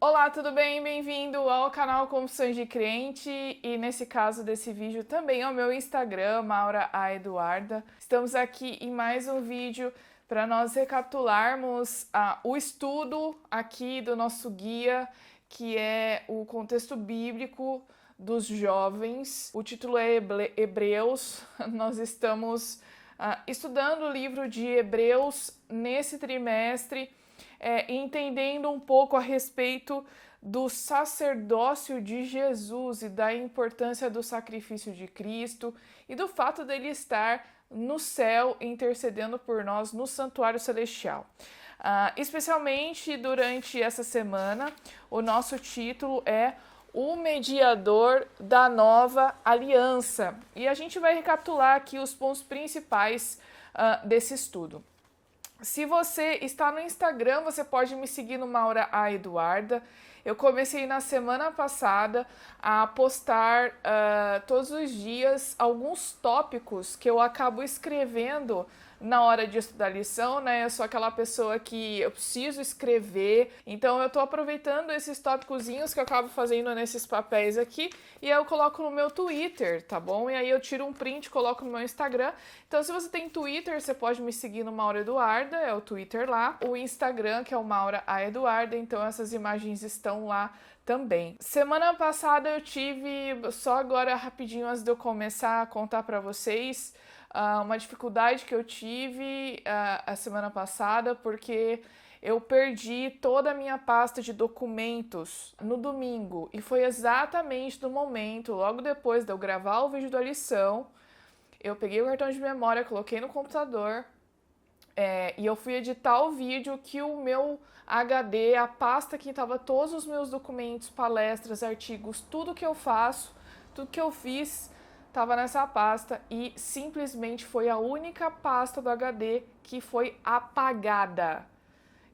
Olá, tudo bem? Bem-vindo ao canal Confissões de Crente e nesse caso desse vídeo também ao meu Instagram, Maura A. Eduarda. Estamos aqui em mais um vídeo para nós recapitularmos o estudo aqui do nosso guia, que é o contexto bíblico dos jovens. O título é Hebreus. Nós estamos estudando o livro de Hebreus nesse trimestre, entendendo um pouco a respeito do sacerdócio de Jesus e da importância do sacrifício de Cristo e do fato dele estar no céu intercedendo por nós no santuário celestial. Especialmente durante essa semana, o nosso título é O Mediador da Nova Aliança. E a gente vai recapitular aqui os pontos principais desse estudo. Se você está no Instagram, você pode me seguir no Maura A. Eduarda. Eu comecei na semana passada a postar todos os dias alguns tópicos que eu acabo escrevendo na hora de estudar a lição, né? Eu sou aquela pessoa que eu preciso escrever, então eu tô aproveitando esses tópicozinhos que eu acabo fazendo nesses papéis aqui e eu coloco no meu Twitter, tá bom? E aí eu tiro um print, coloco no meu Instagram. Então se você tem Twitter, você pode me seguir no Maura Eduarda, é o Twitter lá. O Instagram, que é o Maura A. Eduarda, então essas imagens estão lá também. Semana passada eu tive, só agora rapidinho antes de eu começar a contar pra vocês, uma dificuldade que eu tive a semana passada, porque eu perdi toda a minha pasta de documentos no domingo, e foi exatamente no momento, logo depois de eu gravar o vídeo da lição, eu peguei o cartão de memória, coloquei no computador, e eu fui editar o vídeo que o meu HD, a pasta que estava todos os meus documentos, palestras, artigos, tudo que eu faço, tudo que eu fiz, estava nessa pasta e simplesmente foi a única pasta do HD que foi apagada.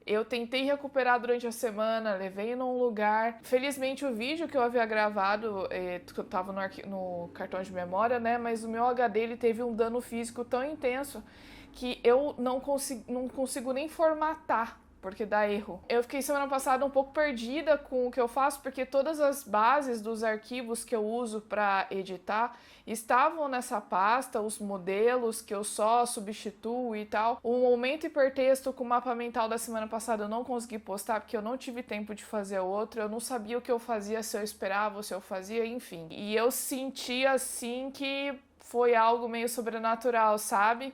Eu tentei recuperar durante a semana, levei num lugar. Felizmente o vídeo que eu havia gravado estava no cartão de memória, né? Mas o meu HD ele teve um dano físico tão intenso que eu não consigo nem formatar, porque dá erro. Eu fiquei semana passada um pouco perdida com o que eu faço, porque todas as bases dos arquivos que eu uso para editar estavam nessa pasta, os modelos que eu só substituo e tal. O momento hipertexto com o mapa mental da semana passada eu não consegui postar, porque eu não tive tempo de fazer outro, eu não sabia o que eu fazia, se eu esperava ou se eu fazia, enfim. E eu senti assim que foi algo meio sobrenatural, sabe?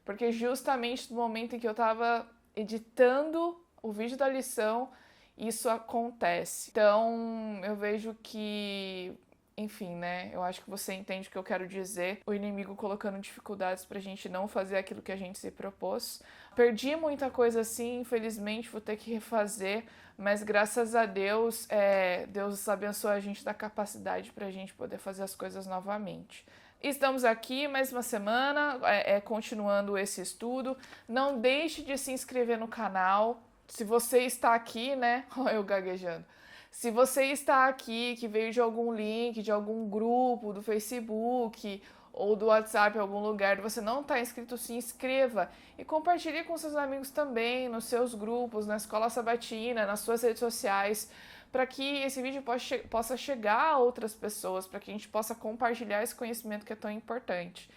Porque justamente no momento em que eu tava editando o vídeo da lição, isso acontece. Então, eu vejo que, enfim, né? Eu acho que você entende o que eu quero dizer. O inimigo colocando dificuldades pra gente não fazer aquilo que a gente se propôs. Perdi muita coisa assim, infelizmente, vou ter que refazer, mas graças a Deus, Deus abençoa a gente da capacidade pra gente poder fazer as coisas novamente. Estamos aqui mais uma semana, continuando esse estudo. Não deixe de se inscrever no canal. Se você está aqui, né? Olha eu gaguejando. Se você está aqui, que veio de algum link, de algum grupo, do Facebook ou do WhatsApp, em algum lugar, você não está inscrito, se inscreva. E compartilhe com seus amigos também, nos seus grupos, na escola sabatina, nas suas redes sociais, para que esse vídeo possa chegar a outras pessoas, para que a gente possa compartilhar esse conhecimento que é tão importante.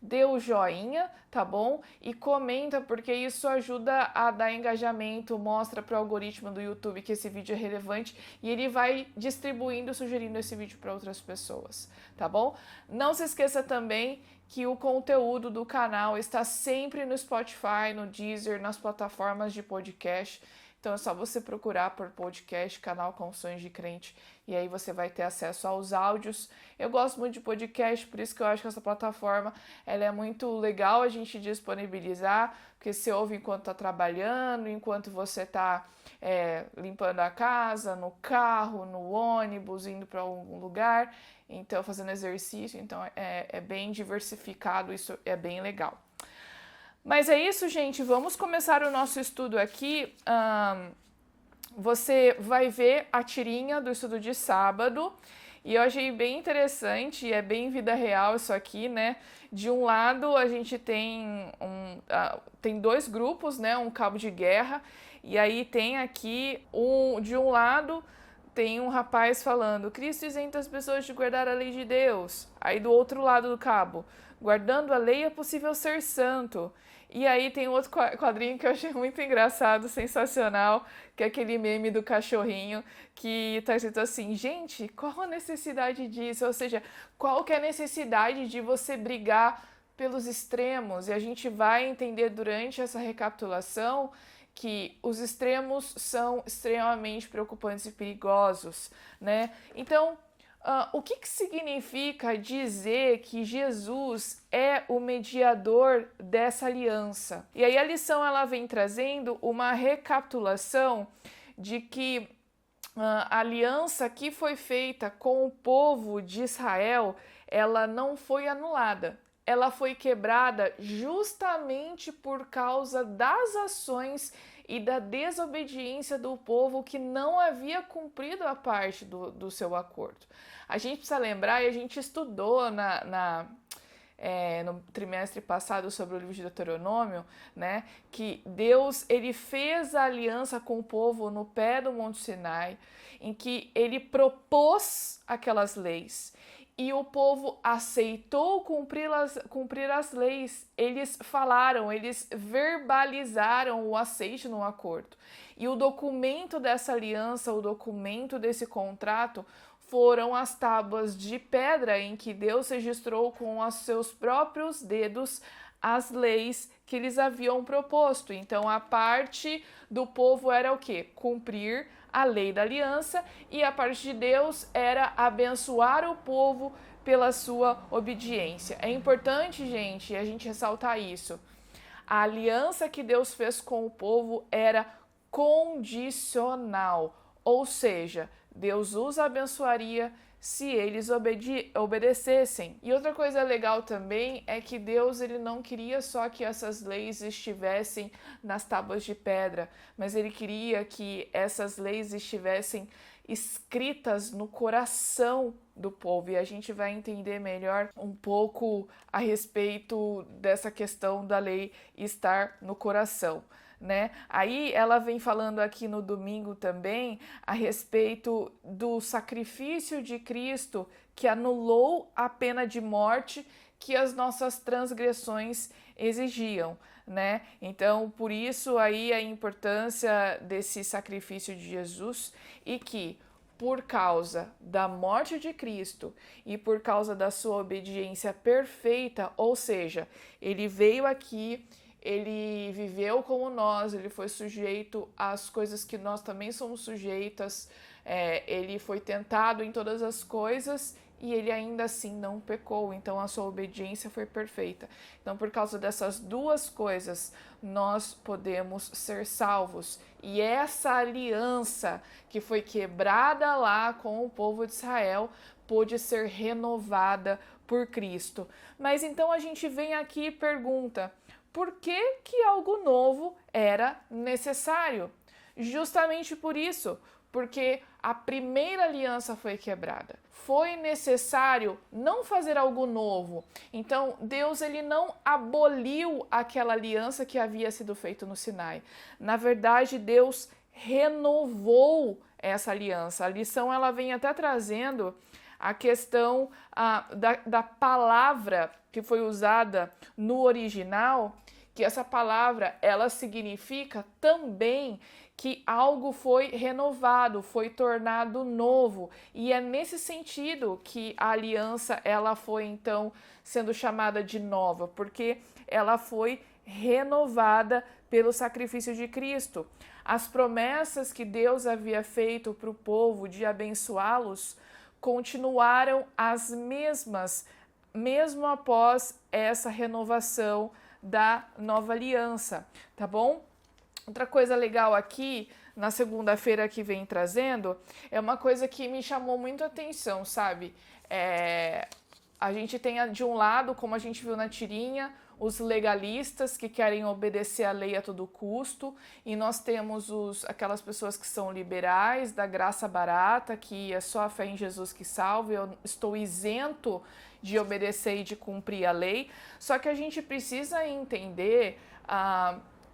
Dê o joinha, tá bom? E comenta, porque isso ajuda a dar engajamento, mostra para o algoritmo do YouTube que esse vídeo é relevante e ele vai distribuindo, sugerindo esse vídeo para outras pessoas, tá bom? Não se esqueça também que o conteúdo do canal está sempre no Spotify, no Deezer, nas plataformas de podcast. Então é só você procurar por podcast, canal Confissões de Crente, e aí você vai ter acesso aos áudios. Eu gosto muito de podcast, por isso que eu acho que essa plataforma ela é muito legal a gente disponibilizar, porque você ouve enquanto está trabalhando, enquanto você está limpando a casa, no carro, no ônibus, indo para algum lugar, então fazendo exercício, então é bem diversificado, isso é bem legal. Mas é isso, gente. Vamos começar o nosso estudo aqui. Você vai ver a tirinha do estudo de sábado. E eu achei bem interessante, é bem vida real isso aqui, né? De um lado, a gente tem dois grupos, né? Um cabo de guerra. E aí tem aqui, de um lado, tem um rapaz falando, Cristo isenta as pessoas de guardar a lei de Deus. Aí do outro lado do cabo, guardando a lei é possível ser santo. E aí tem outro quadrinho que eu achei muito engraçado, sensacional, que é aquele meme do cachorrinho, que tá escrito assim, gente, qual a necessidade disso? Ou seja, qual que é a necessidade de você brigar pelos extremos? E a gente vai entender durante essa recapitulação que os extremos são extremamente preocupantes e perigosos, né? Então, o que significa dizer que Jesus é o mediador dessa aliança? E aí a lição ela vem trazendo uma recapitulação de que a aliança que foi feita com o povo de Israel, ela não foi anulada. Ela foi quebrada justamente por causa das ações e da desobediência do povo que não havia cumprido a parte do seu acordo. A gente precisa lembrar, e a gente estudou no trimestre passado sobre o livro de Deuteronômio, né, que Deus ele fez a aliança com o povo no pé do Monte Sinai, em que ele propôs aquelas leis. E o povo aceitou cumprir as leis. Eles falaram, eles verbalizaram o aceite no acordo. E o documento dessa aliança, o documento desse contrato, foram as tábuas de pedra em que Deus registrou com os seus próprios dedos as leis que eles haviam proposto. Então, a parte do povo era o quê? Cumprir a lei da aliança, e a parte de Deus era abençoar o povo pela sua obediência. É importante, gente, a gente ressaltar isso. A aliança que Deus fez com o povo era condicional, ou seja, Deus os abençoaria se eles obedecessem. E outra coisa legal também é que Deus ele não queria só que essas leis estivessem nas tábuas de pedra, mas ele queria que essas leis estivessem escritas no coração do povo. E a gente vai entender melhor um pouco a respeito dessa questão da lei estar no coração, né? Aí ela vem falando aqui no domingo também a respeito do sacrifício de Cristo que anulou a pena de morte que as nossas transgressões exigiam, né? Então, por isso aí a importância desse sacrifício de Jesus, e que por causa da morte de Cristo e por causa da sua obediência perfeita, ou seja, ele veio aqui, ele viveu como nós, ele foi sujeito às coisas que nós também somos sujeitas, ele foi tentado em todas as coisas e ele ainda assim não pecou, então a sua obediência foi perfeita. Então, por causa dessas duas coisas, nós podemos ser salvos. E essa aliança que foi quebrada lá com o povo de Israel pôde ser renovada por Cristo. Mas então a gente vem aqui e pergunta: por que algo novo era necessário? Justamente por isso, porque a primeira aliança foi quebrada. Foi necessário não fazer algo novo. Então, Deus ele não aboliu aquela aliança que havia sido feita no Sinai. Na verdade, Deus renovou essa aliança. A lição ela vem até trazendo a questão da palavra que foi usada no original, que essa palavra ela significa também que algo foi renovado, foi tornado novo, e é nesse sentido que a aliança ela foi então sendo chamada de nova, porque ela foi renovada pelo sacrifício de Cristo. As promessas que Deus havia feito para o povo de abençoá-los continuaram as mesmas, mesmo após essa renovação da nova aliança, tá bom? Outra coisa legal aqui, na segunda-feira que vem trazendo, é uma coisa que me chamou muito a atenção, sabe? A gente tem de um lado, como a gente viu na tirinha, os legalistas que querem obedecer a lei a todo custo, e nós temos aquelas pessoas que são liberais, da graça barata, que é só a fé em Jesus que salva, eu estou isento de obedecer e de cumprir a lei. Só que a gente precisa entender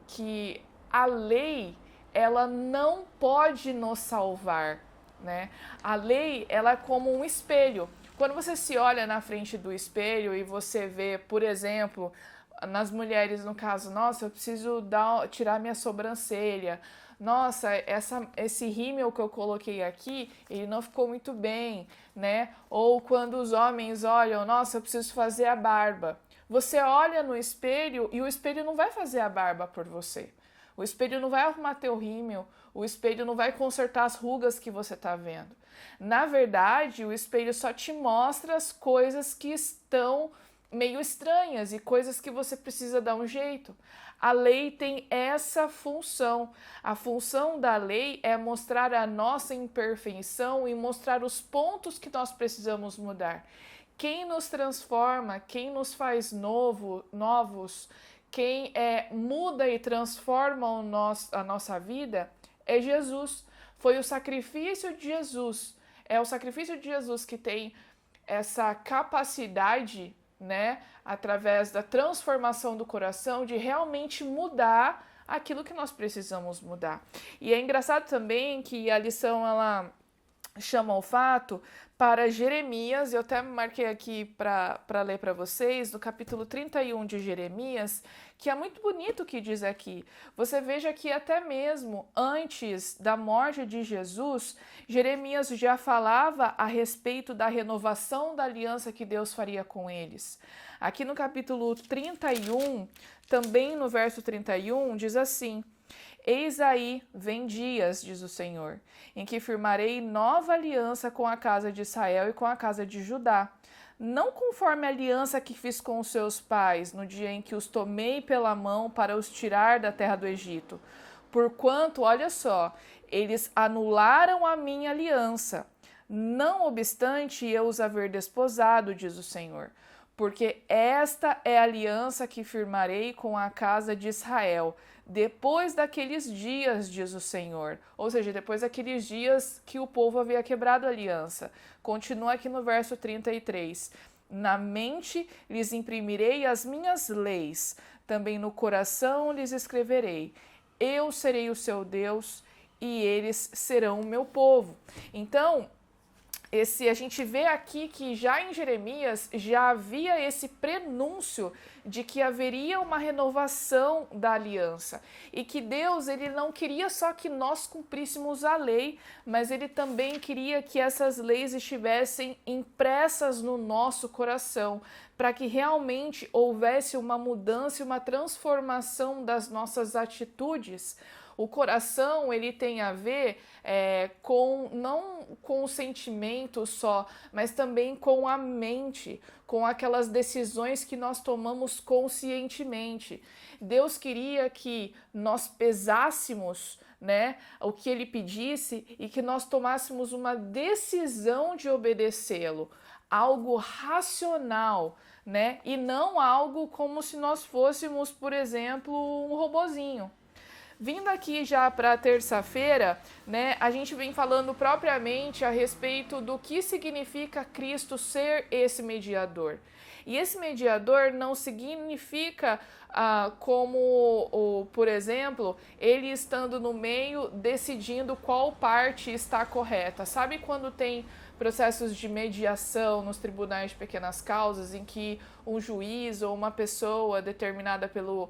que a lei, ela não pode nos salvar, né? A lei, ela é como um espelho. Quando você se olha na frente do espelho e você vê, por exemplo, nas mulheres, no caso, nossa, eu preciso tirar minha sobrancelha, nossa, esse rímel que eu coloquei aqui, ele não ficou muito bem, né? Ou quando os homens olham, nossa, eu preciso fazer a barba. Você olha no espelho e o espelho não vai fazer a barba por você. O espelho não vai arrumar teu rímel, o espelho não vai consertar as rugas que você está vendo. Na verdade, o espelho só te mostra as coisas que estão meio estranhas e coisas que você precisa dar um jeito. A lei tem essa função. A função da lei é mostrar a nossa imperfeição e mostrar os pontos que nós precisamos mudar. Quem nos transforma, quem nos faz novos, quem muda e transforma a nossa vida é Jesus. Foi o sacrifício de Jesus. É o sacrifício de Jesus que tem essa capacidade, né, através da transformação do coração, de realmente mudar aquilo que nós precisamos mudar. E é engraçado também que a lição, ela chama o fato para Jeremias, eu até marquei aqui para ler para vocês, no capítulo 31 de Jeremias, que é muito bonito o que diz aqui. Você veja que até mesmo antes da morte de Jesus, Jeremias já falava a respeito da renovação da aliança que Deus faria com eles. Aqui no capítulo 31, também no verso 31, diz assim: Eis aí, vem dias, diz o Senhor, em que firmarei nova aliança com a casa de Israel e com a casa de Judá. Não conforme a aliança que fiz com os seus pais, no dia em que os tomei pela mão para os tirar da terra do Egito. Porquanto, olha só, eles anularam a minha aliança. Não obstante eu os haver desposado, diz o Senhor. Porque esta é a aliança que firmarei com a casa de Israel, depois daqueles dias, diz o Senhor. Ou seja, depois daqueles dias que o povo havia quebrado a aliança. Continua aqui no verso 33. Na mente lhes imprimirei as minhas leis, também no coração lhes escreverei. Eu serei o seu Deus e eles serão o meu povo. Então, a gente vê aqui que já em Jeremias já havia esse prenúncio de que haveria uma renovação da aliança e que Deus, ele não queria só que nós cumpríssemos a lei, mas ele também queria que essas leis estivessem impressas no nosso coração, para que realmente houvesse uma mudança e uma transformação das nossas atitudes. O coração, ele tem a ver não com o sentimento só, mas também com a mente, com aquelas decisões que nós tomamos conscientemente. Deus queria que nós pesássemos, né, o que ele pedisse e que nós tomássemos uma decisão de obedecê-lo, algo racional, né, e não algo como se nós fôssemos, por exemplo, um robozinho. Vindo aqui já para a terça-feira, né, a gente vem falando propriamente a respeito do que significa Cristo ser esse mediador. E esse mediador não significa como, por exemplo, ele estando no meio decidindo qual parte está correta. Sabe quando tem processos de mediação nos tribunais de pequenas causas em que um juiz ou uma pessoa determinada pelo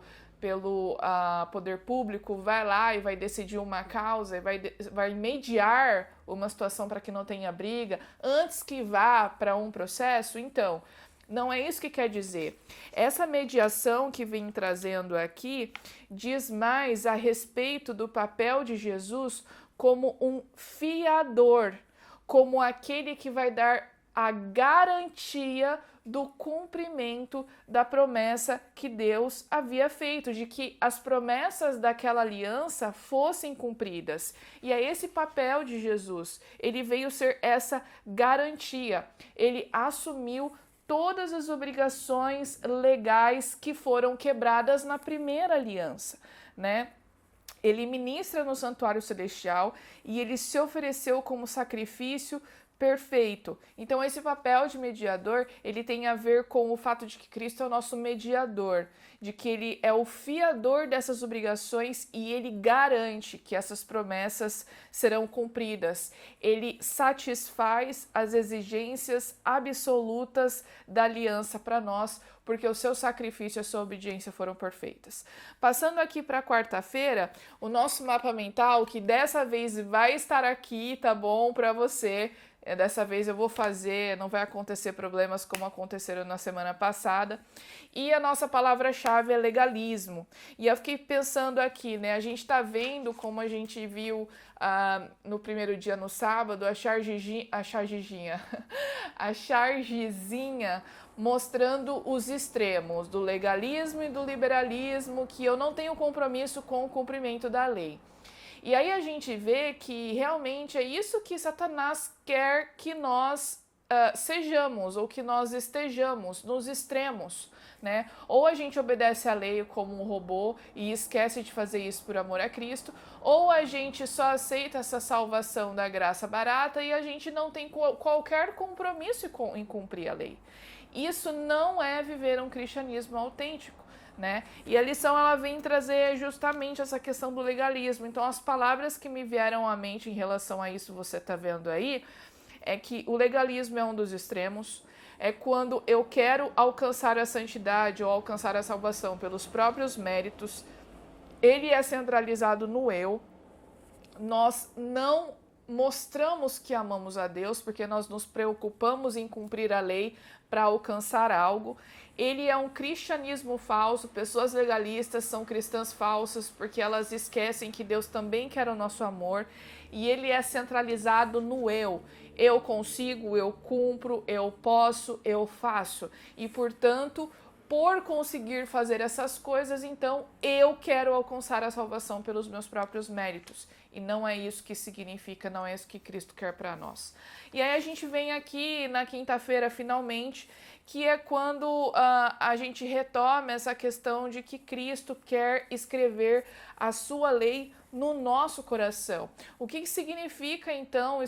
poder público vai lá e vai decidir uma causa, e vai mediar uma situação para que não tenha briga antes que vá para um processo? Então, não é isso que quer dizer. Essa mediação que vem trazendo aqui diz mais a respeito do papel de Jesus como um fiador, como aquele que vai dar a garantia do cumprimento da promessa que Deus havia feito, de que as promessas daquela aliança fossem cumpridas. E é esse papel de Jesus. Ele veio ser essa garantia. Ele assumiu todas as obrigações legais que foram quebradas na primeira aliança, né? Ele ministra no santuário celestial e ele se ofereceu como sacrifício perfeito. Então esse papel de mediador, ele tem a ver com o fato de que Cristo é o nosso mediador, de que ele é o fiador dessas obrigações e ele garante que essas promessas serão cumpridas. Ele satisfaz as exigências absolutas da aliança para nós, porque o seu sacrifício e a sua obediência foram perfeitas. Passando aqui para quarta-feira, o nosso mapa mental, que dessa vez vai estar aqui, tá bom, para você. Dessa vez eu vou fazer, não vai acontecer problemas como aconteceram na semana passada. E a nossa palavra-chave é legalismo. E eu fiquei pensando aqui, né? A gente tá vendo, como a gente viu no primeiro dia, no sábado, a chargezinha mostrando os extremos do legalismo e do liberalismo, que eu não tenho compromisso com o cumprimento da lei. E aí a gente vê que realmente é isso que Satanás quer que nós sejamos, ou que nós estejamos nos extremos, né? Ou a gente obedece à lei como um robô e esquece de fazer isso por amor a Cristo, ou a gente só aceita essa salvação da graça barata e a gente não tem qualquer compromisso em cumprir a lei. Isso não é viver um cristianismo autêntico. Né? E a lição ela vem trazer justamente essa questão do legalismo. Então as palavras que me vieram à mente em relação a isso, você está vendo aí, é que o legalismo é um dos extremos, é quando eu quero alcançar a santidade ou alcançar a salvação pelos próprios méritos, ele é centralizado no eu, nós não mostramos que amamos a Deus porque nós nos preocupamos em cumprir a lei para alcançar algo. Ele é um cristianismo falso, pessoas legalistas são cristãs falsas porque elas esquecem que Deus também quer o nosso amor, e ele é centralizado no eu. Eu consigo, eu cumpro, eu posso, eu faço. E, portanto, por conseguir fazer essas coisas, então eu quero alcançar a salvação pelos meus próprios méritos. E não é isso que significa, não é isso que Cristo quer para nós. E aí a gente vem aqui na quinta-feira, finalmente, que é quando a gente retoma essa questão de que Cristo quer escrever a sua lei no nosso coração. O que significa, então,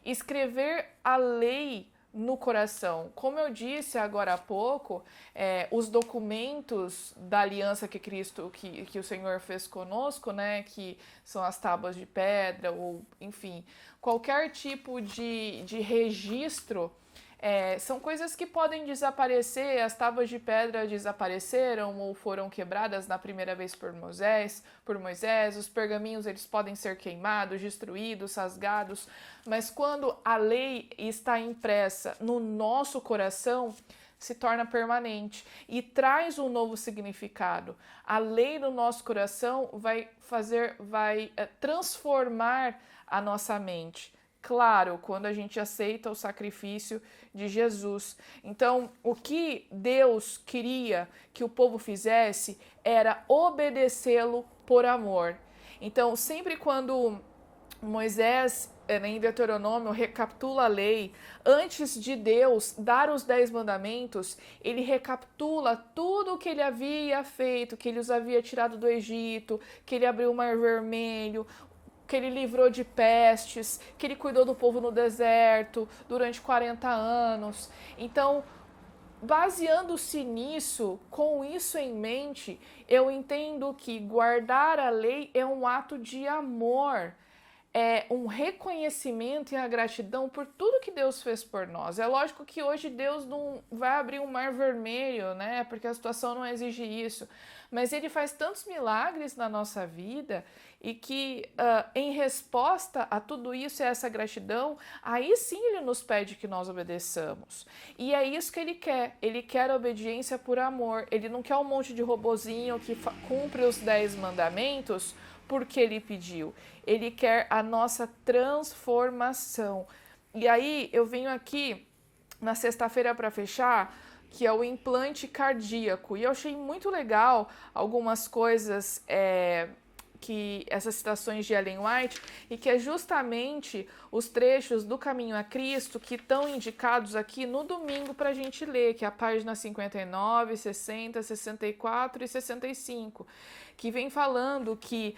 escrever a lei no coração? Como eu disse agora há pouco, os documentos da aliança que Cristo, que o Senhor fez conosco, né, que são as tábuas de pedra, ou enfim, qualquer tipo de registro, são coisas que podem desaparecer. As tábuas de pedra desapareceram ou foram quebradas na primeira vez por Moisés. Os pergaminhos eles podem ser queimados, destruídos, rasgados, mas quando a lei está impressa no nosso coração, se torna permanente e traz um novo significado. A lei no nosso coração vai transformar a nossa mente. Claro, quando a gente aceita o sacrifício de Jesus. Então, o que Deus queria que o povo fizesse era obedecê-lo por amor. Então, sempre quando Moisés, em Deuteronômio, recapitula a lei, antes de Deus dar os 10 mandamentos, ele recapitula tudo o que ele havia feito, que ele os havia tirado do Egito, que ele abriu o Mar Vermelho, que ele livrou de pestes, que ele cuidou do povo no deserto durante 40 anos. Então, baseando-se nisso, com isso em mente, eu entendo que guardar a lei é um ato de amor, é um reconhecimento e a gratidão por tudo que Deus fez por nós. É lógico que hoje Deus não vai abrir um mar vermelho, né? Porque a situação não exige isso. Mas Ele faz tantos milagres na nossa vida e que, em resposta a tudo isso e a essa gratidão, aí sim Ele nos pede que nós obedeçamos. E é isso que Ele quer. Ele quer obediência por amor. Ele não quer um monte de robozinho que cumpre os 10 mandamentos porque Ele pediu. Ele quer a nossa transformação. E aí eu venho aqui na sexta-feira para fechar, que é o implante cardíaco. E eu achei muito legal algumas coisas, que essas citações de Ellen White, e que é justamente os trechos do Caminho a Cristo que estão indicados aqui no domingo para a gente ler, que é a página 59, 60, 64 e 65, que vem falando que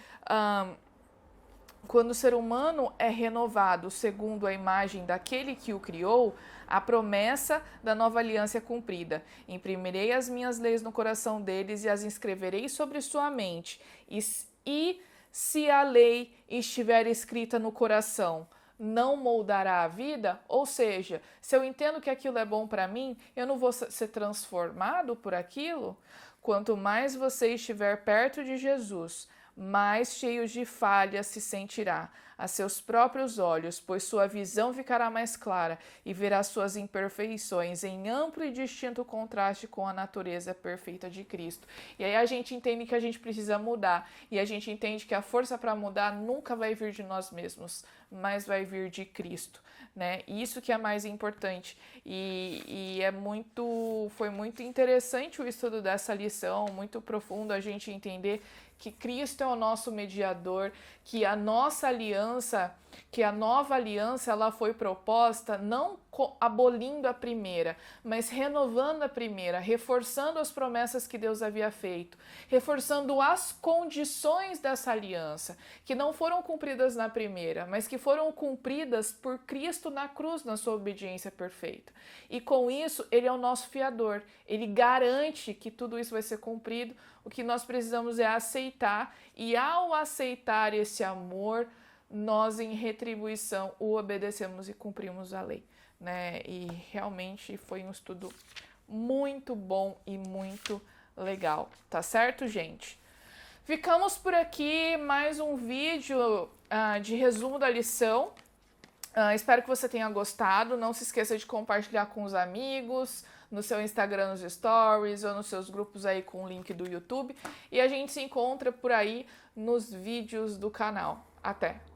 Quando o ser humano é renovado segundo a imagem daquele que o criou, a promessa da nova aliança é cumprida. Imprimirei as minhas leis no coração deles e as inscreverei sobre sua mente. E se a lei estiver escrita no coração, não moldará a vida? Ou seja, se eu entendo que aquilo é bom para mim, eu não vou ser transformado por aquilo? Quanto mais você estiver perto de Jesus, mais cheio de falhas se sentirá a seus próprios olhos, pois sua visão ficará mais clara e verá suas imperfeições em amplo e distinto contraste com a natureza perfeita de Cristo. E aí a gente entende que a gente precisa mudar, e a gente entende que a força para mudar nunca vai vir de nós mesmos, mas vai vir de Cristo, né? Isso que é mais importante. E foi muito interessante o estudo dessa lição, muito profundo a gente entender que Cristo é o nosso mediador, que a nossa aliança, que a nova aliança, ela foi proposta não abolindo a primeira, mas renovando a primeira, reforçando as promessas que Deus havia feito, reforçando as condições dessa aliança, que não foram cumpridas na primeira, mas que foram cumpridas por Cristo na cruz, na sua obediência perfeita. E com isso, ele é o nosso fiador, ele garante que tudo isso vai ser cumprido. O que nós precisamos é aceitar, e ao aceitar esse amor, nós em retribuição o obedecemos e cumprimos a lei, né? E realmente foi um estudo muito bom e muito legal, tá certo, gente? Ficamos por aqui, mais um vídeo de resumo da lição. Espero que você tenha gostado. Não se esqueça de compartilhar com os amigos, no seu Instagram, nos stories, ou nos seus grupos aí com o link do YouTube. E a gente se encontra por aí nos vídeos do canal. Até!